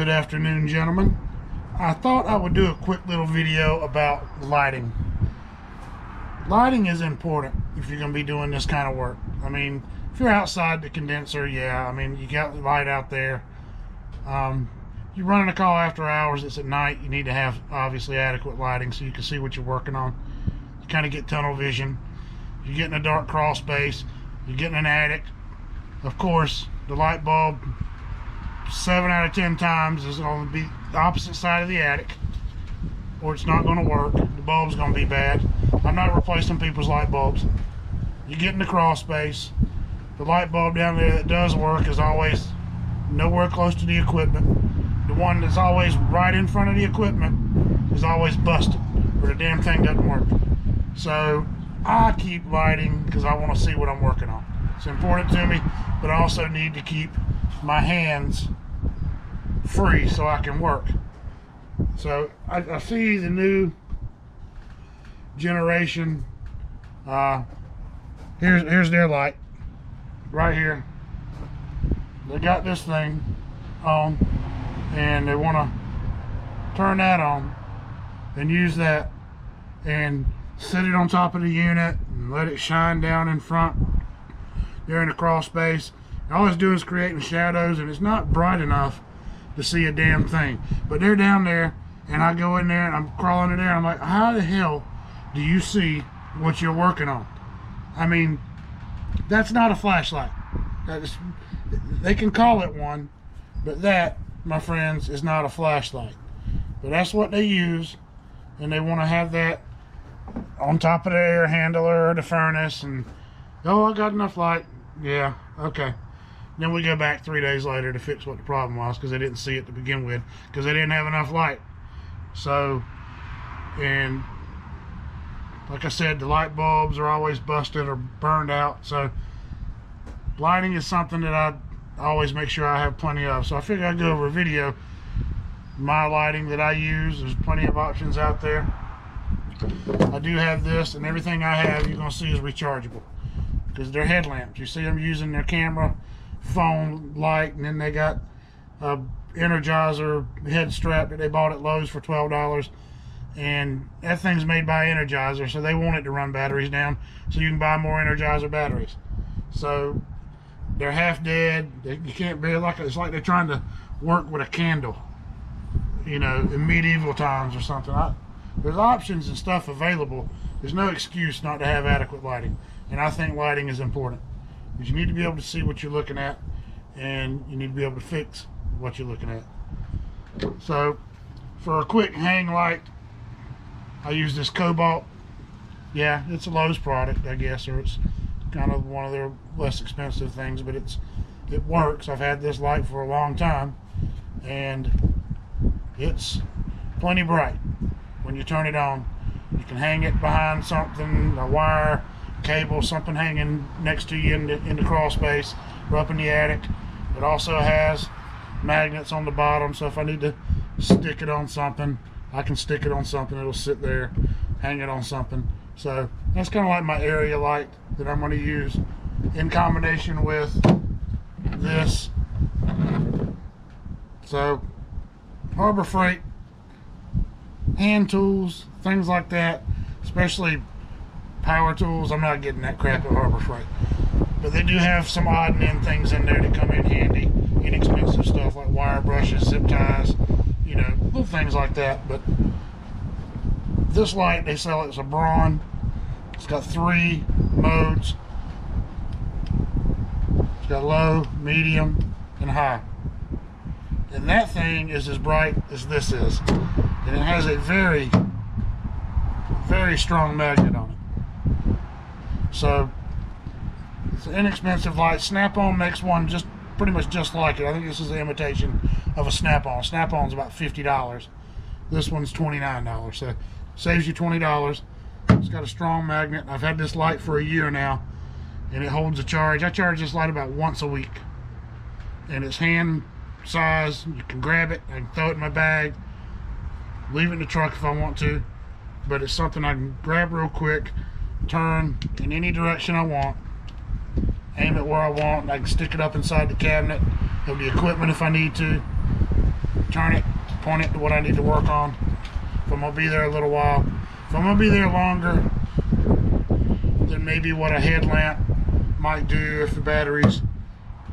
Good afternoon, gentlemen. I thought I would do a quick little video about lighting. Lighting is important if you're going to be doing this kind of work. I mean, if you're outside the condenser, yeah, I mean, you got the light out there. You're running a call after hours, it's at night, you need to have obviously adequate lighting so you can see what you're working on. You kind of get tunnel vision. You're getting a dark crawl space, you're getting an attic. Of course, the light bulb 7 out of 10 times is going to be the opposite side of the attic, or it's not going to work. The bulb's going to be bad. I'm not replacing people's light bulbs. You get in the crawl space. The light bulb down there that does work is always nowhere close to the equipment. The one that's always right in front of the equipment is always busted, or the damn thing doesn't work. So I keep lighting because I want to see what I'm working on. It's important to me, but I also need to keep my hands free so I can work. So I see the new generation. Here's their light right here. They got this thing on and they want to turn that on and use that and set it on top of the unit and let it shine down in front there in the crawl space. All it's doing is creating shadows, and it's not bright enough to see a damn thing. But they're down there, and I go in there and I'm crawling in there and I'm like, how the hell do you see what you're working on? I mean, that's not a flashlight. They can call it one, but that, my friends, is not a flashlight. But that's what they use, and they want to have that on top of the air handler or the furnace, and oh, I got enough light. Yeah, okay. Then we go back 3 days later to fix what the problem was, because they didn't see it to begin with, because they didn't have enough light. So, and like I said, the light bulbs are always busted or burned out. So lighting is something that I always make sure I have plenty of. So I figured I'd go over a video, my lighting that I use. There's plenty of options out there. I do have this, and everything I have you're going to see is rechargeable, because they're headlamps. You see them using their camera phone light, and then they got a Energizer head strap that they bought at Lowe's for $12, and that thing's made by Energizer, so they want it to run batteries down so you can buy more Energizer batteries. So they're half dead. You can't be like, it's like they're trying to work with a candle, you know, in medieval times or something. There's options and stuff available. There's no excuse not to have adequate lighting, and I think lighting is important, because you need to be able to see what you're looking at, and you need to be able to fix what you're looking at. So for a quick hang light, I use this Cobalt. Yeah, it's a Lowe's product, I guess, or it's kind of one of their less expensive things, but it works. I've had this light for a long time, and it's plenty bright when you turn it on. You can hang it behind something, a wire, cable, something hanging next to you in the crawl space or up in the attic. It also has magnets on the bottom, so if I need to stick it on something, I can stick it on something. It'll sit there, hang it on something. So that's kind of like my area light that I'm going to use in combination with this. So Harbor Freight, hand tools, things like that, especially power tools. I'm not getting that crap at Harbor Freight, but they do have some odd and end things in there that come in handy. Inexpensive stuff like wire brushes, zip ties, you know, little things like that. But this light, they sell it as a Braun. It's got 3 modes. It's got low, medium, and high. And that thing is as bright as this is, and it has a very, very strong magnet on it. So it's an inexpensive light. Snap-on makes one just pretty much just like it. I think this is an imitation of a Snap-on. Snap-on's about $50. This one's $29, so it saves you $20. It's got a strong magnet. I've had this light for a year now, and it holds a charge. I charge this light about once a week, and it's hand size. You can grab it, I can throw it in my bag, leave it in the truck if I want to, but it's something I can grab real quick, turn in any direction I want, aim it where I want. I can stick it up inside the cabinet of the equipment if I need to. turn it, point it to what I need to work on. If I'm gonna be there a little while, if I'm gonna be there longer than maybe what a headlamp might do if the batteries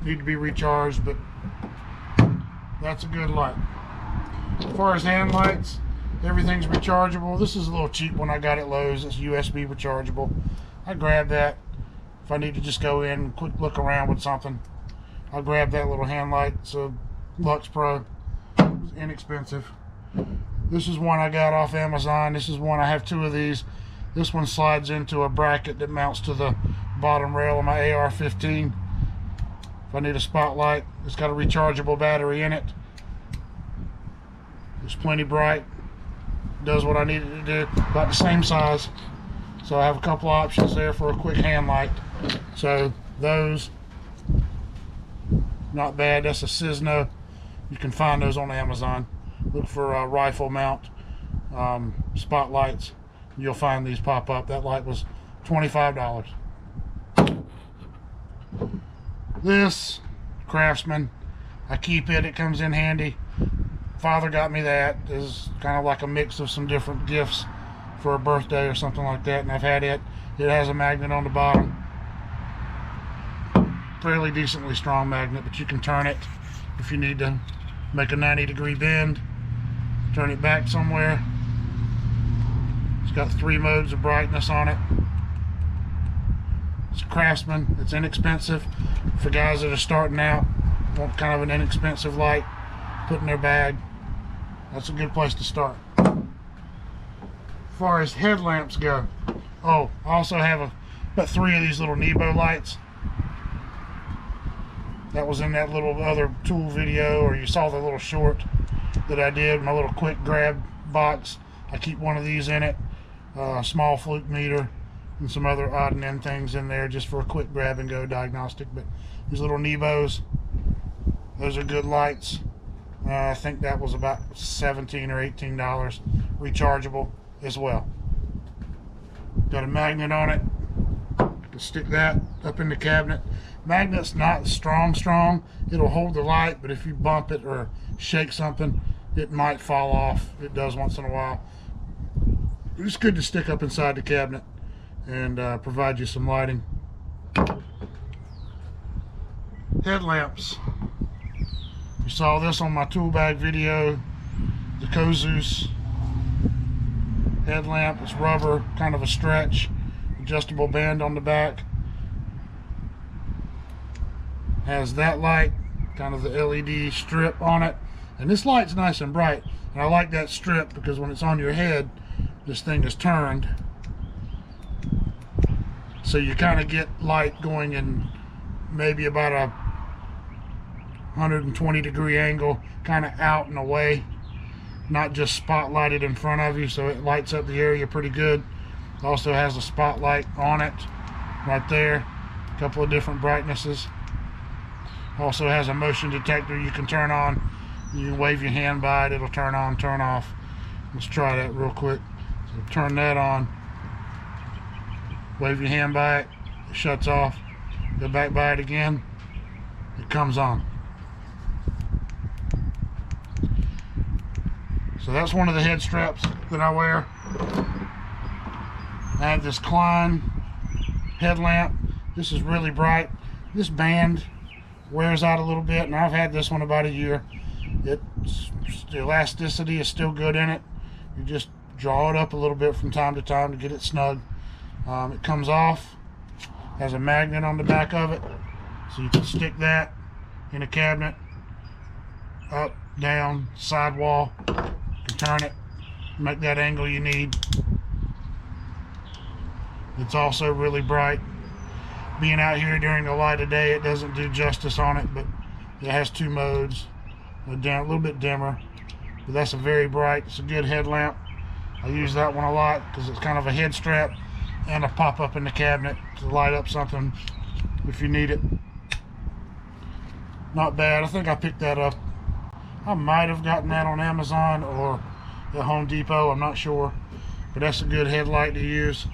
need to be recharged, but that's a good light. As far as hand lights, everything's rechargeable. This is a little cheap one I got at Lowe's. It's USB rechargeable. I grab that if I need to just go in and quick look around with something. I'll grab that little hand light. It's a Lux Pro. It's inexpensive. This is one I got off Amazon. This is one, I have two of these. This one slides into a bracket that mounts to the bottom rail of my AR-15. If I need a spotlight, it's got a rechargeable battery in it. It's plenty bright. Does what I need it to do. About the same size. So I have a couple options there for a quick hand light. So those, not bad. That's a Cisno. You can find those on Amazon. Look for rifle mount spotlights. You'll find these pop up. That light was $25. This Craftsman, I keep it. It comes in handy. Father got me that. It's kind of like a mix of some different gifts for a birthday or something like that, and I've had it. It has a magnet on the bottom. Fairly decently strong magnet, but you can turn it if you need to make a 90-degree bend. Turn it back somewhere. It's got 3 modes of brightness on it. It's a Craftsman. It's inexpensive for guys that are starting out, want kind of an inexpensive light, put in their bag. That's a good place to start. As far as headlamps go, I also have about 3 of these little Nebo lights. That was in that little other tool video, or you saw the little short that I did, my little quick grab box. I keep one of these in it, a small fluke meter, and some other odd and end things in there just for a quick grab and go diagnostic. But these little Nebos, those are good lights. I think that was about $17 or $18, rechargeable as well. Got a magnet on it. You stick that up in the cabinet. Magnet's not strong. It'll hold the light, but if you bump it or shake something, it might fall off. It does once in a while. It's good to stick up inside the cabinet and provide you some lighting. Headlamps. You saw this on my tool bag video, the Kozus headlamp. It's rubber, kind of a stretch, adjustable band on the back. Has that light, kind of the LED strip on it, and this light's nice and bright, and I like that strip because when it's on your head, this thing is turned, so you kind of get light going in maybe about a 120-degree angle, kind of out and away, not just spotlighted in front of you, so it lights up the area pretty good. It also has a spotlight on it right there, a couple of different brightnesses. Also has a motion detector you can turn on. You can wave your hand by it, it'll turn on, turn off. Let's try that real quick. So turn that on, wave your hand by it, it shuts off. Go back by it again, it comes on. So that's one of the head straps that I wear. I have this Klein headlamp. This is really bright. This band wears out a little bit, and I've had this one about a year. The elasticity is still good in it. You just draw it up a little bit from time to time to get it snug. It comes off, has a magnet on the back of it, so you can stick that in a cabinet, up, down, sidewall. You can turn it, make that angle you need. It's also really bright. Being out here during the light of day, it doesn't do justice on it, but it has 2 modes, a little bit dimmer, but that's a very bright, it's a good headlamp. I use that one a lot because it's kind of a head strap and a pop up in the cabinet to light up something if you need it. Not bad. I think I picked that up. I might have gotten that on Amazon or at Home Depot, I'm not sure, but that's a good headlight to use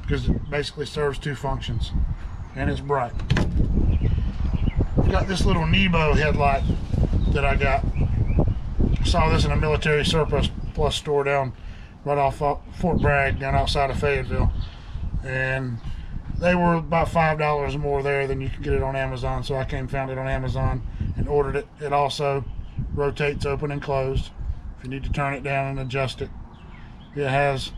because it basically serves 2 functions and it's bright. I've got this little Nebo headlight that I got. Saw this in a military surplus store down right off Fort Bragg, down outside of Fayetteville, and they were about $5 more there than you can get it on Amazon. So I found it on Amazon and ordered it. It also rotates open and closed if you need to turn it down and adjust it. It has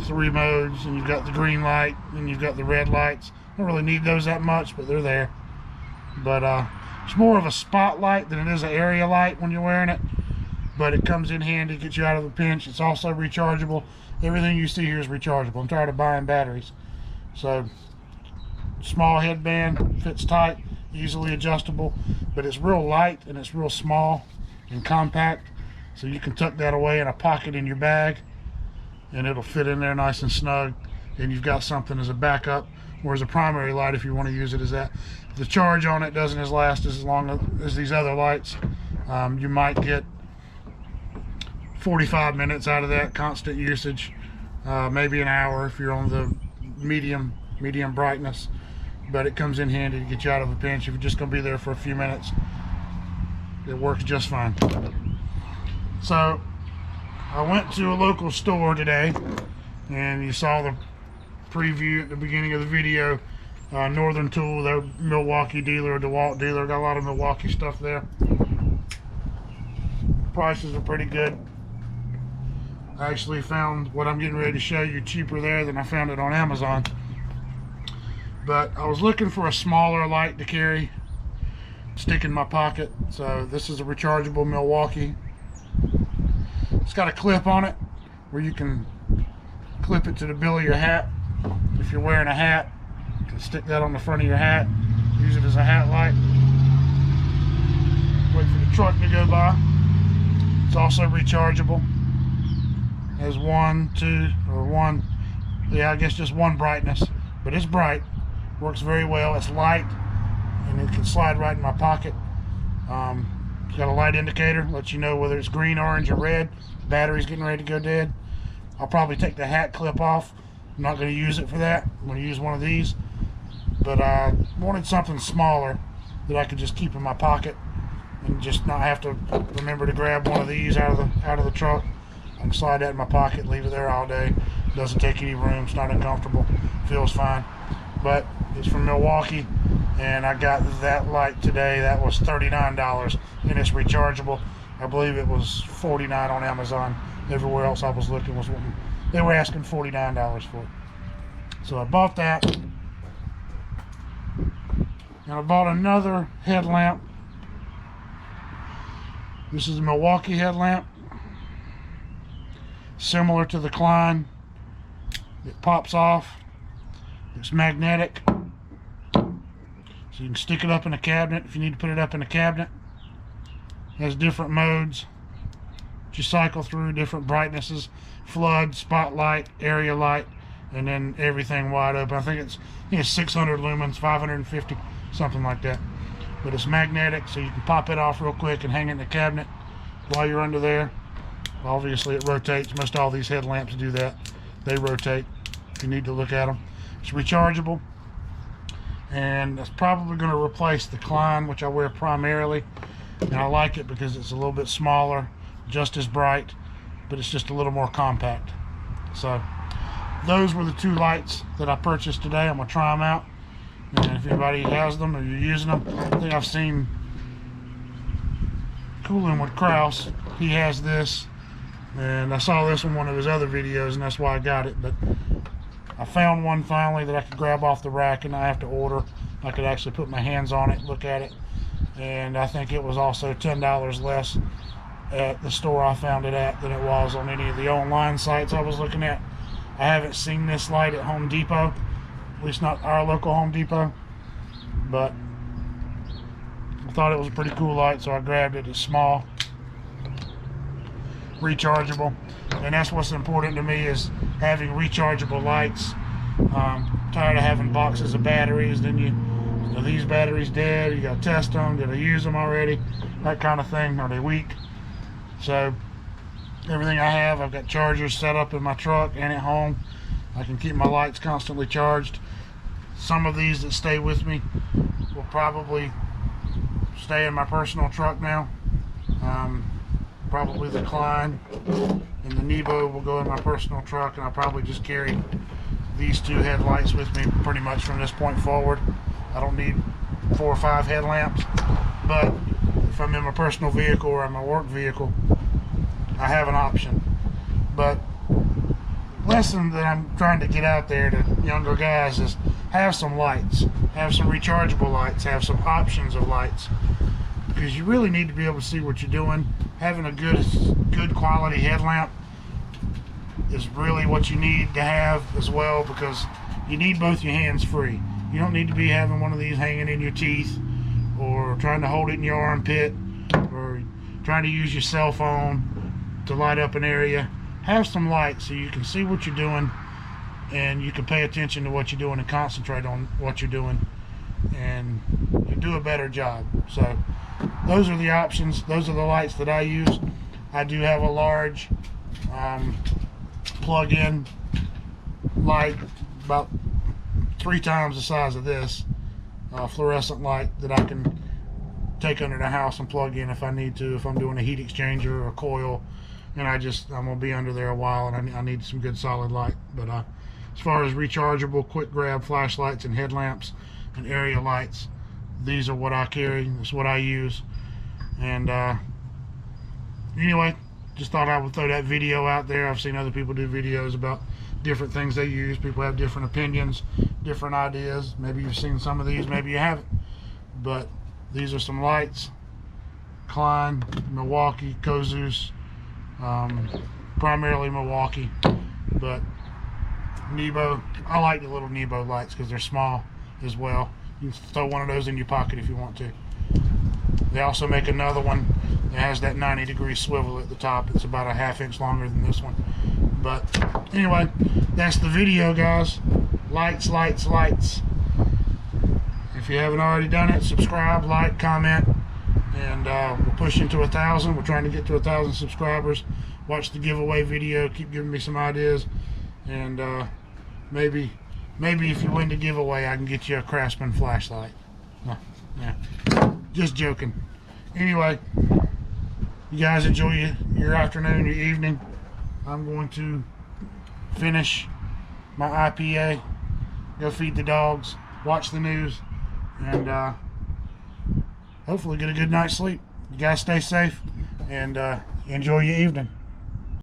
3 modes, and you've got the green light and you've got the red lights. Don't really need those that much, but they're there. But it's more of a spotlight than it is an area light when you're wearing it, but it comes in handy, gets you out of a pinch. It's also rechargeable. Everything you see here is rechargeable. I'm tired of buying batteries. So small headband, fits tight, easily adjustable, but it's real light and it's real small and compact, so you can tuck that away in a pocket in your bag and it'll fit in there nice and snug, and you've got something as a backup, or as a primary light if you want to use it as that. The charge on it doesn't last as long as these other lights. You might get 45 minutes out of that constant usage, maybe an hour if you're on the medium brightness, but it comes in handy to get you out of a pinch. If you're just going to be there for a few minutes, it works just fine. So I went to a local store today, and you saw the preview at the beginning of the video. Northern Tool, their Milwaukee dealer, DeWalt dealer, got a lot of Milwaukee stuff there. Prices are pretty good. I actually found what I'm getting ready to show you cheaper there than I found it on Amazon. But I was looking for a smaller light to carry, stick in my pocket. So this is a rechargeable Milwaukee. It's got a clip on it where you can clip it to the bill of your hat. If you're wearing a hat, you can stick that on the front of your hat, use it as a hat light. Wait for the truck to go by. It's also rechargeable. Has I guess just one brightness, but it's bright. Works very well. It's light, and it can slide right in my pocket. It's got a light indicator, lets you know whether it's green, orange, or red. The battery's getting ready to go dead. I'll probably take the hat clip off. I'm not going to use it for that. I'm going to use one of these. But I wanted something smaller that I could just keep in my pocket and just not have to remember to grab one of these out of the truck. I can slide that in my pocket, leave it there all day. Doesn't take any room. It's not uncomfortable. Feels fine. But it's from Milwaukee, and I got that light today. That was $39, and it's rechargeable. I believe it was $49 on Amazon. Everywhere else I was looking was they were asking $49 for it. So I bought that, and I bought another headlamp. This is a Milwaukee headlamp, similar to the Klein. It pops off. It's magnetic, so you can stick it up in a cabinet if you need to put it up in a cabinet. It has different modes that you cycle through, different brightnesses: flood, spotlight, area light, and then everything wide open. I think it's 600 lumens, 550, something like that. But it's magnetic, so you can pop it off real quick and hang it in the cabinet while you're under there. Obviously it rotates. Most all these headlamps do that. They rotate if you need to look at them. It's rechargeable, and that's probably going to replace the Klein, which I wear primarily, and I like it because it's a little bit smaller, just as bright, but it's just a little more compact. So those were the 2 lights that I purchased today. I'm going to try them out, and if anybody has them or you're using them, I think I've seen Cooling with Kraus, he has this, and I saw this in one of his other videos, and that's why I got it. But I found one finally that I could grab off the rack and not have to order. I could actually put my hands on it, look at it, and I think it was also $10 less at the store I found it at than it was on any of the online sites I was looking at. I haven't seen this light at Home Depot, at least not our local Home Depot, but I thought it was a pretty cool light, so I grabbed it. It's small, rechargeable, and that's what's important to me, is having rechargeable lights. Tired of having boxes of batteries, then are these batteries dead, you gotta test them, did I use them already, that kind of thing, are they weak? So everything I have, I've got chargers set up in my truck and at home. I can keep my lights constantly charged. Some of these that stay with me will probably stay in my personal truck now. Probably the Klein and the Nebo will go in my personal truck, and I'll probably just carry these two headlights with me pretty much from this point forward. I don't need 4 or 5 headlamps, but if I'm in my personal vehicle or in my work vehicle, I have an option. But lesson that I'm trying to get out there to younger guys is have some lights, have some rechargeable lights, have some options of lights, because you really need to be able to see what you're doing. Having a good quality headlamp is really what you need to have as well, because you need both your hands free. You don't need to be having one of these hanging in your teeth, or trying to hold it in your armpit, or trying to use your cell phone to light up an area. Have some light so you can see what you're doing, and you can pay attention to what you're doing and concentrate on what you're doing, and you do a better job. So those are the options. Those are the lights that I use. I do have a large plug-in light, about 3 times the size of this, fluorescent light that I can take under the house and plug in if I need to, if I'm doing a heat exchanger or a coil, and I'm gonna be under there a while, and I need some good solid light. But as far as rechargeable quick grab flashlights and headlamps and area lights, these are what I carry. It's what I use. And anyway, just thought I would throw that video out there. I've seen other people do videos about different things they use. People have different opinions, different ideas. Maybe you've seen some of these, maybe you haven't. But these are some lights. Klein, Milwaukee, Kozus, primarily Milwaukee, but Nebo. I like the little Nebo lights because they're small as well. You can throw one of those in your pocket if you want to. They also make another one that has that 90-degree swivel at the top. It's about a ½ inch longer than this one. But anyway, that's the video, guys. Lights, lights, lights. If you haven't already done it, subscribe, like, comment, and we're pushing to 1,000. We're trying to get to 1,000 subscribers. Watch the giveaway video. Keep giving me some ideas, and maybe if you win the giveaway, I can get you a Craftsman flashlight. No, yeah, just joking. Anyway, you guys enjoy your afternoon, your evening. I'm going to finish my IPA, go feed the dogs, watch the news, and hopefully get a good night's sleep. You guys stay safe, and enjoy your evening.